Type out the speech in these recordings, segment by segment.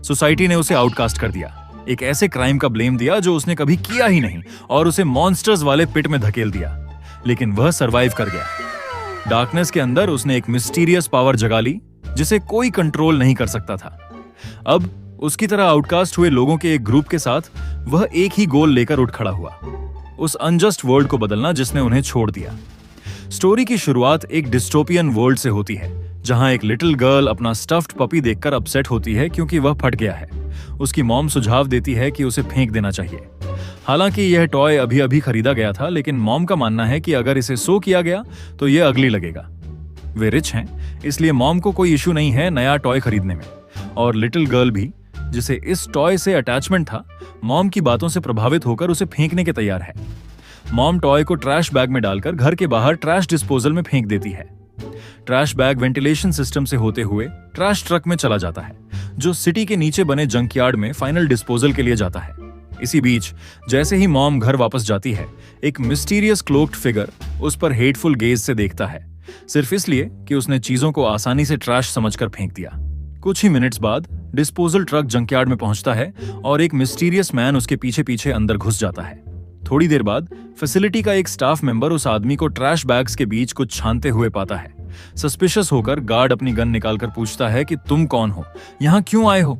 Society ने उसे outcast कर दिया, एक ऐसे क्राइम का ब्लेम दिया जो उसने कभी किया ही नहीं और उसे मॉन्स्टर्स वाले पिट में धकेल दिया। लेकिन वह सरवाइव कर गया। डार्कनेस के अंदर उसने एक मिस्टीरियस पावर जगा ली जिसे कोई कंट्रोल नहीं कर सकता था। अब उसकी तरह आउटकास्ट हुए लोगों के एक ग्रुप के साथ वह एक ही गोल लेकर उठ खड़ा हुआ, उस अनजस्ट वर्ल्ड को बदलना जिसने उन्हें छोड़ दिया। स्टोरी की शुरुआत एक डिस्टोपियन वर्ल्ड से होती है, जहां एक लिटिल गर्ल अपना स्टफ्ड पपी देखकर अपसेट होती है क्योंकि वह फट गया है। उसकी मॉम सुझाव देती है कि उसे फेंक देना चाहिए। हालांकि यह टॉय अभी अभी खरीदा गया था, लेकिन मॉम का मानना है कि अगर इसे सो किया गया तो यह अगली लगेगा। वे रिच हैं, इसलिए मॉम को कोई इशू नहीं है नया टॉय खरीदने में, और लिटिल गर्ल भी, जिसे इस टॉय से अटैचमेंट था, मॉम की बातों से प्रभावित होकर उसे फेंकने के तैयार है। मॉम टॉय को ट्रैश बैग में डालकर घर के बाहर ट्रैश डिस्पोजल में फेंक देती है। ट्रैश बैग वेंटिलेशन सिस्टम से होते हुए ट्रैश ट्रक में चला जाता है, जो सिटी के नीचे बने जंकयार्ड में फाइनल डिस्पोजल के लिए जाता है। इसी बीच जैसे ही मॉम घर वापस जाती है, एक मिस्टीरियस क्लोक्ड फिगर उस पर हेटफुल गेज से देखता है, सिर्फ इसलिए कि उसने चीजों को आसानी से ट्रैश समझकर फेंक दिया। कुछ ही मिनट्स बाद डिस्पोजल ट्रक जंकयार्ड में पहुंचता है और एक मिस्टीरियस मैन उसके पीछे पीछे अंदर घुस जाता है। थोड़ी देर बाद फैसिलिटी का एक स्टाफ मेंबर उस आदमी को ट्रैश बैग्स के बीच कुछ छानते हुए पाता है। सस्पिशियस होकर गार्ड अपनी गन निकालकर पूछता है कि तुम कौन हो, यहाँ क्यों आए हो?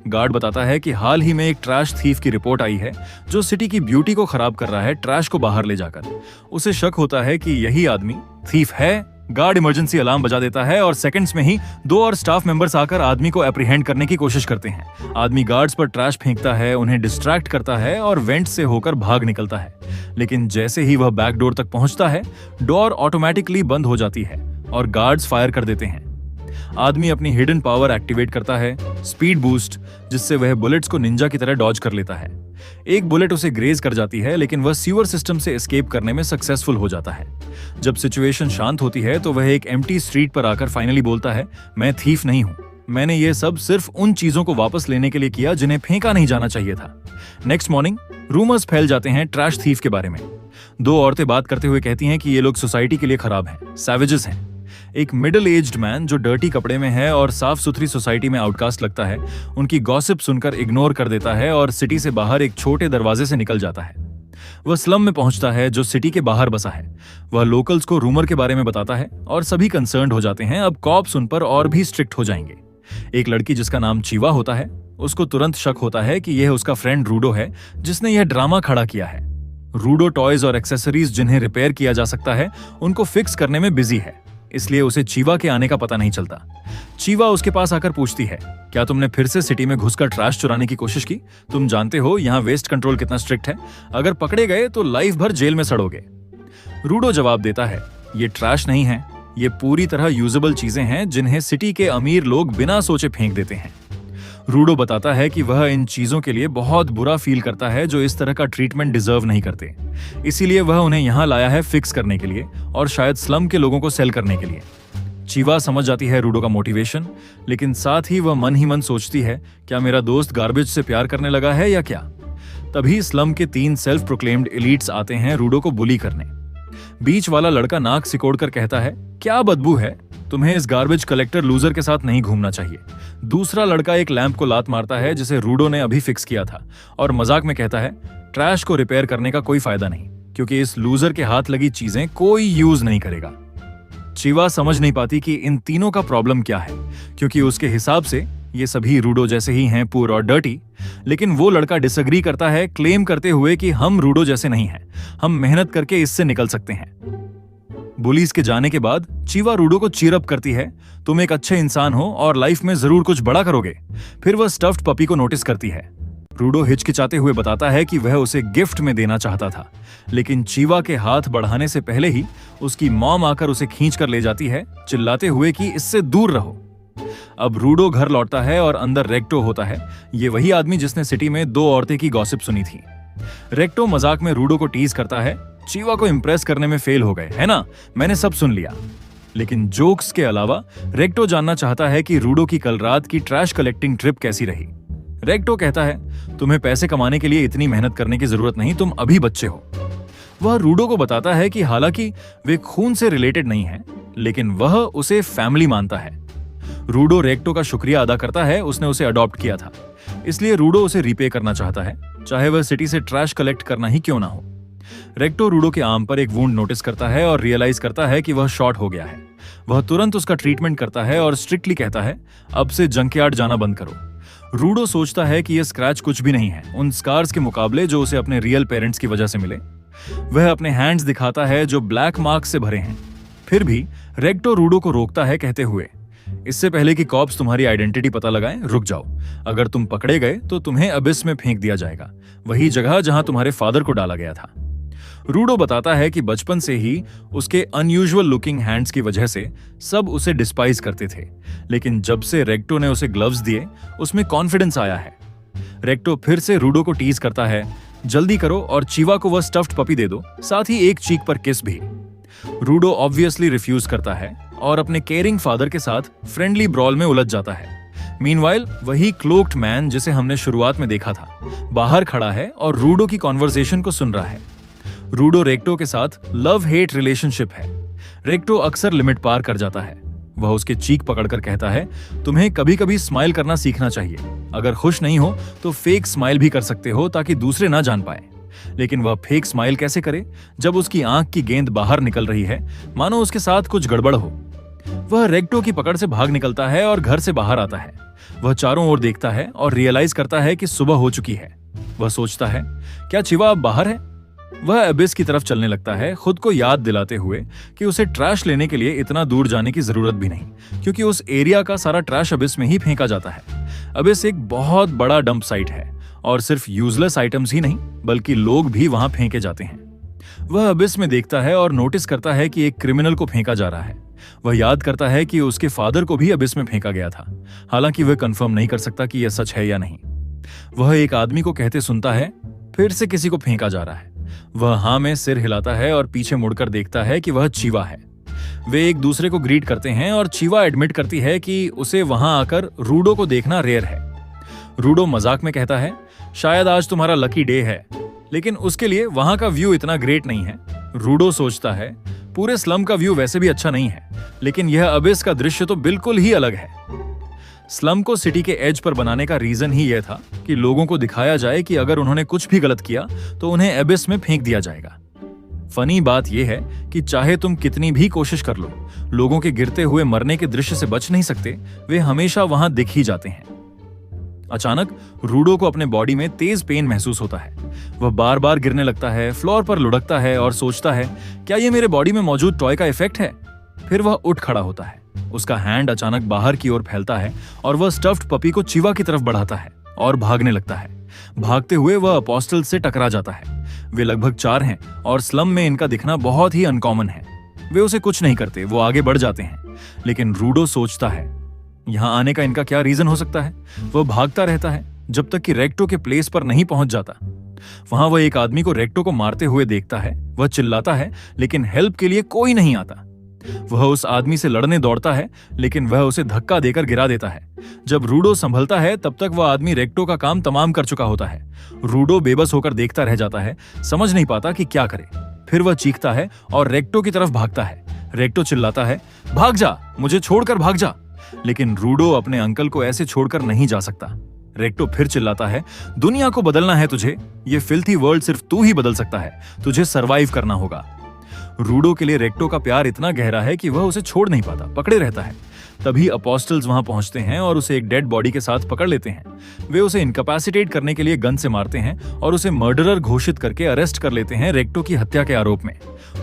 गार्ड बताता है कि हाल ही में एक ट्रैश थीफ की रिपोर्ट आई है जो सिटी की ब्यूटी को खराब कर रहा है ट्रैश को बाहर ले जाकर। उसे शक होता है कि यही आदमी थीफ है। गार्ड इमरजेंसी अलार्म बजा देता है और सेकंड्स में ही 2 और स्टाफ मेंबर्स आकर आदमी को एप्रीहेंड करने की कोशिश करते हैं। आदमी गार्ड्स पर ट्रैश फेंकता है, उन्हें डिस्ट्रैक्ट करता है और वेंट से होकर भाग निकलता है। लेकिन जैसे ही वह बैक डोर तक पहुंचता है, डोर ऑटोमेटिकली बंद हो जाती है और गार्ड्स फायर कर देते हैं। आदमी अपनी हिडन पावर एक्टिवेट करता है, स्पीड बूस्ट, जिससे वह बुलेट्स को निंजा की तरह डॉज कर लेता है। एक बुलेट उसे ग्रेज कर जाती है, लेकिन वह सीवर सिस्टम से एस्केप करने में सक्सेसफुल हो जाता है। जब सिचुएशन शांत होती है तो वह एक एम्प्टी स्ट्रीट पर आकर फाइनली बोलता है, मैं थीफ नहीं हूं, मैंने ये सब सिर्फ उन चीजों को वापस लेने के लिए किया जिन्हें फेंका नहीं जाना चाहिए था। नेक्स्ट मॉर्निंग रूमर्स फैल जाते हैं ट्रैश थीफ के बारे में। 2 औरतें बात करते हुए कहती हैं कि ये लोग सोसाइटी के लिए खराब हैं, सैवेजेस हैं। एक मिडिल एज्ड मैन जो डर्टी कपड़े में है और साफ सुथरी सोसाइटी में आउटकास्ट लगता है, उनकी गॉसिप सुनकर इग्नोर कर देता है और सिटी से बाहर एक छोटे दरवाजे से निकल जाता है। वह स्लम में पहुंचता है जो सिटी के बाहर बसा है। वह लोकल्स को रूमर के बारे में बताता है और सभी कंसर्न्ड हो जाते हैं। अब कॉप्स उन पर और भी स्ट्रिक्ट हो जाएंगे। एक लड़की जिसका नाम चीवा होता है, उसको तुरंत शक होता है कि यह उसका फ्रेंड रूडो है जिसने यह ड्रामा खड़ा किया है। रूडो टॉयज और एक्सेसरीज जिन्हें रिपेयर किया जा सकता है, उनको फिक्स करने में बिजी है, इसलिए उसे चीवा के आने का पता नहीं चलता। चीवा उसके पास आकर पूछती है, क्या तुमने फिर से सिटी में घुसकर ट्रैश चुराने की कोशिश की? तुम जानते हो यहाँ वेस्ट कंट्रोल कितना स्ट्रिक्ट है, अगर पकड़े गए तो लाइफ भर जेल में सड़ोगे। रूडो जवाब देता है, ये ट्रैश नहीं है, ये पूरी तरह यूजेबल चीजें हैं जिन्हें सिटी के अमीर लोग बिना सोचे फेंक देते हैं। रूडो बताता है कि वह इन चीजों के लिए बहुत बुरा फील करता है जो इस तरह का ट्रीटमेंट डिजर्व नहीं करते, इसीलिए वह उन्हें यहाँ लाया है फिक्स करने के लिए और शायद स्लम के लोगों को सेल करने के लिए। चीवा समझ जाती है रूडो का मोटिवेशन, लेकिन साथ ही वह मन ही मन सोचती है, क्या मेरा दोस्त गार्बेज से प्यार करने लगा है या क्या? तभी स्लम के 3 सेल्फ प्रोक्लेम्ड एलीट्स आते हैं रूडो को बुली करने। बीच वाला लड़का नाक सिकोड़कर कहता है, क्या बदबू है, तुम्हें इस गार्बेज कलेक्टर लूजर के साथ नहीं घूमना चाहिए। दूसरा लड़का एक लैंप को लात मारता है जिसे रूडो ने अभी फिक्स किया था और मजाक में कहता है, ट्रैश को रिपेयर करने का कोई फायदा नहीं, क्योंकि इस लूजर के हाथ लगी चीजें कोई यूज नहीं करेगा। चीवा समझ नहीं पाती कि इन तीनों का प्रॉब्लम क्या है, क्योंकि उसके हिसाब से ये सभी रूडो जैसे ही हैं, पुअर और डर्टी। लेकिन वो लड़का डिसएग्री करता है, क्लेम करते हुए कि हम रूडो जैसे नहीं हैं, हम मेहनत करके इससे निकल सकते हैं। बुलीज के जाने के बाद चीवा रूडो को चीयर अप करती है, तुम एक अच्छे इंसान हो और लाइफ में जरूर कुछ बड़ा करोगे। फिर वह स्टफ्ड पपी को नोटिस करती है। रूडो हिचकिचाते हुए बताता है कि वह उसे गिफ्ट में देना चाहता था, लेकिन चीवा के हाथ बढ़ाने से पहले ही उसकी मॉम आकर उसे खींच कर ले जाती है, चिल्लाते हुए कि इससे दूर रहो। अब रूडो घर लौटता है और अंदर रेक्टो होता है, ये वही आदमी जिसने सिटी में 2 औरतें की गॉसिप सुनी थी। रेक्टो मजाक में रूडो को टीज करता है, चीवा को इंप्रेस करने में फेल हो गए है ना, मैंने सब सुन लिया। लेकिन जोक्स के अलावा रेक्टो जानना चाहता है कि रूडो की कल रात की ट्रैश कलेक्टिंग ट्रिप कैसी रही। रेक्टो कहता है, तुम्हें पैसे कमाने के लिए इतनी मेहनत करने की जरूरत नहीं, तुम अभी बच्चे हो। वह रूडो को बताता है कि हालांकि वे खून से रिलेटेड नहीं है, लेकिन वह उसे फैमिली मानता है। रूडो रेक्टो का शुक्रिया अदा करता है, उसने उसे अडॉप्ट किया था, इसलिए रूडो उसे रीपे करना चाहता है, चाहे वह सिटी से ट्रैश कलेक्ट करना ही क्यों ना हो। रेक्टो रूडो के आर्म पर एक वुंड नोटिस करता है और रियलाइज करता है कि वह शॉर्ट हो गया है। वह तुरंत उसका ट्रीटमेंट करता है और स्ट्रिक्टली कहता है, अब से जंकयार्ड जाना बंद करो। रूडो सोचता है कि यह स्क्रैच कुछ भी नहीं है उन स्कार्स के मुकाबले जो उसे अपने रियल पेरेंट्स की वजह से मिले। वह अपने हैंड्स दिखाता है जो ब्लैक मार्क्स से भरे हैं। फिर भी रेक्टो रूडो को रोकता है कहते हुए, इससे पहले कि कॉप्स तुम्हारी आइडेंटिटी पता लगाएं, रुक जाओ। अगर तुम पकड़े गए तो तुम्हें अबिस में फेंक दिया जाएगा, वही जगह जहां तुम्हारे फादर को डाला गया था। रूडो बताता है कि बचपन से ही उसके अनयूजुअल लुकिंग हैंड्स की वजह से सब उसे डिस्पाइज करते थे, लेकिन जब से रेक्टो ने उसे ग्लव्स दिए उसमें कॉन्फिडेंस आया है। रेक्टो फिर से रूडो को टीज करता है, जल्दी करो और चीवा को वह स्टफ्ड पपी दे दो, साथ ही एक चीक पर किस भी। रूडो ऑब्वियसली रिफ्यूज करता है और अपने केयरिंग फादर के साथ फ्रेंडली ब्रॉल में उलझ जाता है। मीनवाइल वही क्लोक्ड मैन जिसे हमने शुरुआत में देखा था बाहर खड़ा है और रूडो की कॉन्वर्सेशन को सुन रहा है। रूडो रेक्टो के साथ लव हेट रिलेशनशिप है। रेक्टो अक्सर लिमिट पार कर जाता है। वह उसके चीक पकड़कर कहता है, तुम्हें कभी कभी स्माइल करना सीखना चाहिए। अगर खुश नहीं हो तो फेक स्माइल भी कर सकते हो ताकि दूसरे ना जान पाए। लेकिन वह फेक स्माइल कैसे करे जब उसकी आंख की गेंद बाहर निकल रही है, मानो उसके साथ कुछ गड़बड़ हो। वह रेक्टो की पकड़ से भाग निकलता है और घर से बाहर आता है। वह चारों ओर देखता है और रियलाइज करता है कि सुबह हो चुकी है। वह सोचता है, क्या चिवा अब बाहर है? वह अबिस की तरफ चलने लगता है, खुद को याद दिलाते हुए कि उसे ट्रैश लेने के लिए इतना दूर जाने की जरूरत भी नहीं, क्योंकि उस एरिया का सारा ट्रैश अबिस में ही फेंका जाता है। अबिस एक बहुत बड़ा डंप साइट है और सिर्फ यूजलेस आइटम्स ही नहीं बल्कि लोग भी वहां फेंके जाते हैं। वह अबिस में देखता है और नोटिस करता है कि एक क्रिमिनल को फेंका जा रहा है। वह याद करता है कि उसके फादर को भी अबिस में फेंका गया था, हालांकि वह कंफर्म नहीं कर सकता कि यह सच है या नहीं। वह एक आदमी को कहते सुनता है, फिर से किसी को फेंका जा रहा है। वह हाँ में सिर हिलाता है और पीछे मुड़कर देखता है कि वह चीवा है। वे एक दूसरे को ग्रीट करते हैं और चीवा एडमिट करती है कि उसे वहां आकर रूडो को देखना रेयर है। रूडो मजाक में कहता है, शायद आज तुम्हारा लकी डे है, लेकिन उसके लिए वहां का व्यू इतना ग्रेट नहीं है। रूडो सोचता है, पूरे स्लम का व्यू वैसे भी अच्छा नहीं है, लेकिन यह अबिस का दृश्य तो बिल्कुल ही अलग है। स्लम को सिटी के एज पर बनाने का रीजन ही यह था कि लोगों को दिखाया जाए कि अगर उन्होंने कुछ भी गलत किया तो उन्हें एबिस में फेंक दिया जाएगा। फनी बात यह है कि चाहे तुम कितनी भी कोशिश कर लो, लोगों के गिरते हुए मरने के दृश्य से बच नहीं सकते, वे हमेशा वहां दिख ही जाते हैं। अचानक रूडो को अपने बॉडी में तेज पेन महसूस होता है। वह बार बार गिरने लगता है, फ्लोर पर लुढ़कता है और सोचता है, क्या यह मेरे बॉडी में मौजूद टॉय का इफेक्ट है? फिर वह उठ खड़ा होता है। उसका हैंड अचानक बाहर की ओर फैलता है और वह स्टफ्ड पपी को चिवा की तरफ बढ़ाता है और भागने लगता है। भागते हुए वह अपोस्टल से टकरा जाता है। वे लगभग 4 हैं और स्लम में इनका दिखना बहुत ही अनकॉमन है। वे उसे कुछ नहीं करते, वो आगे बढ़ जाते हैं। लेकिन रूडो सोचता है, यहां आने का इनका क्या रीजन हो सकता है? वह भागता रहता है जब तक कि रेक्टो के प्लेस पर नहीं पहुंच जाता। वहां वह एक आदमी को रेक्टो को मारते हुए देखता है। वह चिल्लाता है, लेकिन हेल्प के लिए कोई नहीं आता। वह उस आदमी से लड़ने दौड़ता है, लेकिन वह उसे धक्का देकर गिरा देता है। जब रूडो संभलता है तब तक वह आदमी रेक्टो का काम तमाम कर चुका होता है। रूडो बेबस होकर देखता रह जाता है, समझ नहीं पाता कि क्या करे। फिर वह चीखता है और रेक्टो की तरफ भागता है। रेक्टो चिल्लाता है, भाग जा, मुझे छोड़कर भाग जा। लेकिन रूडो अपने अंकल को ऐसे छोड़कर नहीं जा सकता। रेक्टो फिर चिल्लाता है, दुनिया को बदलना है तुझे, ये फिल्थी वर्ल्ड सिर्फ तू ही बदल सकता है, तुझे सरवाइव करना होगा। रूडो के लिए रेक्टो का प्यार इतना गहरा है कि वह उसे छोड़ नहीं पाता, पकड़े रहता है। तभी अपोस्टल्स वहां पहुंचते हैं और उसे एक डेड बॉडी के साथ पकड़ लेते हैं। वे उसे इनकैपेसिटेट करने के लिए गन से मारते हैं और उसे मर्डरर घोषित करके अरेस्ट कर लेते हैं रेक्टो की हत्या के आरोप में।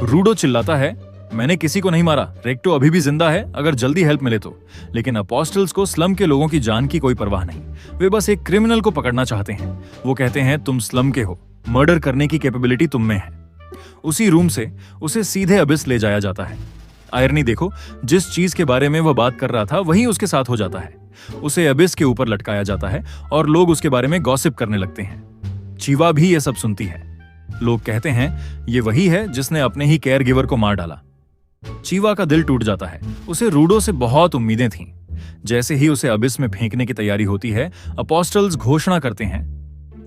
रूडो चिल्लाता है, मैंने किसी को नहीं मारा, रेक्टो अभी भी जिंदा है, अगर जल्दी हेल्प मिले तो। लेकिन अपोस्टल्स को स्लम के लोगों की जान की कोई परवाह नहीं। वे बस एक क्रिमिनल को पकड़ना चाहते हैं। वो कहते हैं, तुम स्लम के हो, मर्डर करने की कैपेबिलिटी तुम में है। उसी रूम से उसे सीधे अबिस ले जाया जाता है। आयरनी देखो, जिस चीज के बारे में वह बात कर रहा था वही उसके साथ हो जाता है। उसे अबिस के ऊपर लटकाया जाता है और लोग उसके बारे में गॉसिप करने लगते हैं। चीवा भी ये सब सुनती है। लोग कहते हैं, ये वही है जिसने अपने ही केयर गिवर को मार डाला। चीवा का दिल टूट जाता है। उसे रूडो से बहुत उम्मीदें थीं। जैसे ही उसे अबिस में फेंकने की तैयारी होती है, अपोस्टल्स घोषणा करते हैं,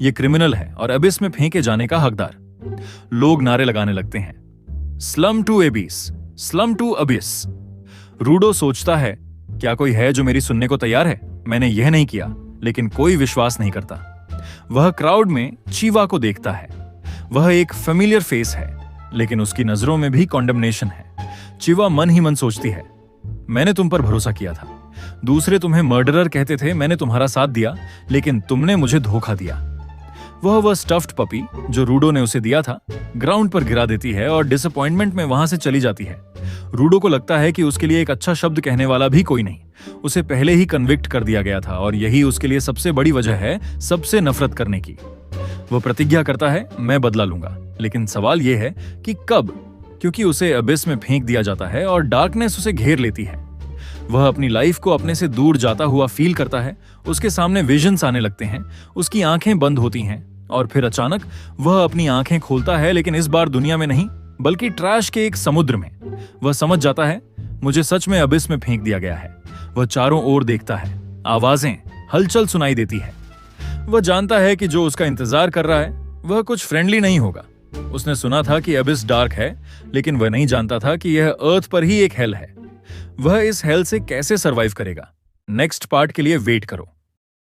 ये क्रिमिनल है और अबिस में फेंके जाने का हकदार। लोग नारे लगाने लगते हैं, slum to abyss, slum to abyss. Trudeau सोचता है, क्या कोई है जो मेरी सुनने को तैयार है? मैंने यह नहीं किया, लेकिन कोई विश्वास नहीं करता। वह क्राउड में चीवा को देखता है। वह एक फेमिलियर फेस है, लेकिन उसकी नजरों में भी कॉन्डेमनेशन है। चीवा मन ही मन सोचती है, मैंने तुम पर भरोसा किया था। दूसरे तुम्हें मर्डरर कहते थे, मैंने तुम्हारा साथ दिया, लेकिन तुमने मुझे धोखा दिया। वह स्टफ्ड पपी जो रूडो ने उसे दिया था ग्राउंड पर गिरा देती है और डिसअपॉइंटमेंट में वहां से चली जाती है। रूडो को लगता है कि उसके लिए एक अच्छा शब्द कहने वाला भी कोई नहीं। उसे पहले ही कन्विक्ट कर दिया गया था और यही उसके लिए सबसे बड़ी वजह है सबसे नफरत करने की। वह प्रतिज्ञा करता है, मैं बदला लूंगा, लेकिन सवाल यह है कि कब, क्योंकि उसे अबिस में फेंक दिया जाता है और डार्कनेस उसे घेर लेती है। वह अपनी लाइफ को अपने से दूर जाता हुआ फील करता है। उसके सामने विजन्स आने लगते हैं, उसकी आंखें बंद होती हैं और फिर अचानक वह अपनी आंखें खोलता है, लेकिन इस बार दुनिया में नहीं बल्कि ट्रैश के एक समुद्र में। वह समझ जाता है, मुझे सच में अबिस में फेंक दिया गया है। वह चारों ओर देखता है, आवाजें, हलचल सुनाई देती है। वह जानता है कि जो उसका इंतजार कर रहा है वह कुछ फ्रेंडली नहीं होगा। उसने सुना था कि अबिस डार्क है, लेकिन वह नहीं जानता था कि यह अर्थ पर ही एक हेल है। वह इस हेल से कैसे सरवाइव करेगा? नेक्स्ट पार्ट के लिए वेट करो।